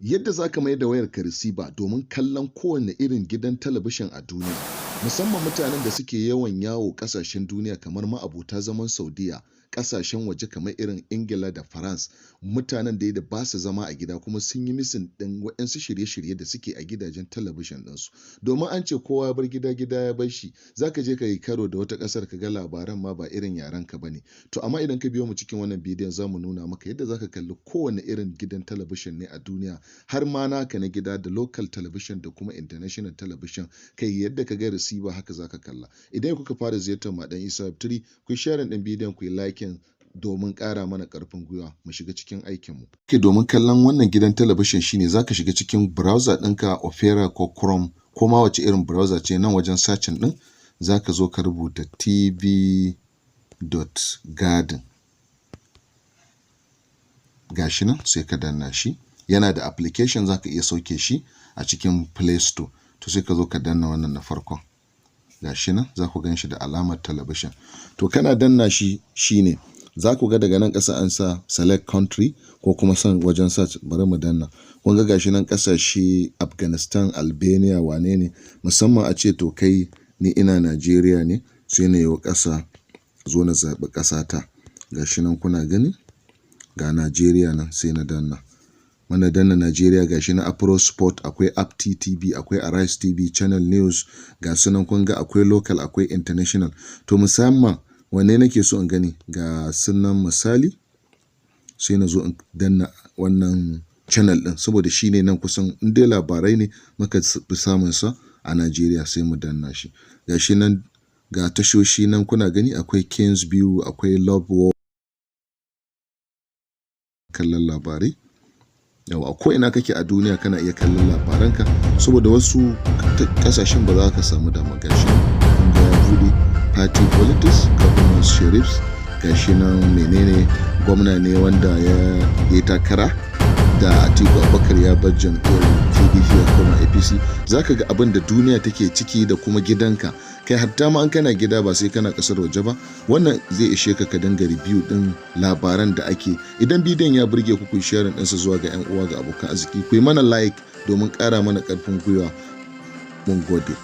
Yadda za ka mayar da wayarka receiver domin kallon kowanne irin gidan talabijin a duniya, musamman mutanen da suke yawan yawo ƙasashen duniya kamar ma'abota zaman Saudiya, ƙasashen waje kamar irin Ingila da France, mutanen da ba su zama a gida kuma sun yi missing ɗin waɗansu shirye-shirye da suke a gidajen talabijin ɗinsu. Domin an ce kowa ya bar gida, gida ya bar shi, za ka je ka yi karo da wata ƙasar ka ga labaran ma ba irin yarenka ba ne. To amma idan ka biyo mu cikin wannan bidiyon za mu nuna maka yadda za ka kalli kowanne irin gidan talabijin ne a duniya, har ma naka na gida da local television da kuma international television, kai yadda ka ga receiver haka za ka kalla. Idan kuka fara ziyartar Maɗan Isa Web 3, ku yi sharing ɗin bidiyon, ku yi liking domin ƙara mana ƙarfin gwiwa mu shiga cikin aikinmu. Domin kallon wannan gidan talabijin shine za ka shiga cikin browser ɗinka, Opera ko Chrome ko ma wace irin browser ce, nan wajen searching ɗin za ka zo ka rubuta tv.garden. Gashi nan sai ka danna shi. Yana da application, za ka iya sauke shi a cikin Play Store. To sai ka zo ka danna wannan na farkon. Gashi nan za ku gan shi da alamar talabijin. To kana danna shi shine za ku ga daga nan ƙasa an sa select country ko kuma son wajen search. Bari mu danna. Kun ga gashi nan ƙasashe Afghanistan, Albania, wane ne, musamman a ce to kai ni ina Najeriya ne, sai na yi ƙasa, zo na zaɓi ƙasata. Gashi nan kuna gani ga Najeriya nan, sai na danna. Mana danna Najeriya, gashi na Afro Sport, akwai Apti TV, akwai Arise TV, Channel News, ga su nan kun ga akwai local, akwai international. To musamman wanne nake so in gani, ga sunan misali sai na zo in danna wannan channel ɗin saboda shi ne nan kusan in dai labarai ne muka fi samun sa a Najeriya, sai mu danna shi. Gashi nan ga tashoshi nan kuna gani, akwai Kings View, akwai Love War, kallon labarai. Yawa, ko ina kake a duniya kana iya kallon labaranka, saboda wasu ƙasashen ba za ka samu dama. Gashi nan ga ya buɗe party politics, government sheriffs, gashi nan menene gwamna ne wanda ya yi takara da Atiku Abubakar ya bar jam'iyyar PDP ya koma APC. Za ka ga abin da duniya take ciki da kuma gidanka. Kai hatta ma an kana gida ba sai kana ƙasar waje ba, wannan zai ishe ka ka dinga review ɗin labaran da ake. Idan bidiyon ya burge ku, ku share ɗinsa zuwa ga 'yan uwa, ga abokan arziki, ku yi mana like domin ƙara mana ƙarfin gwiwa. Mun gode.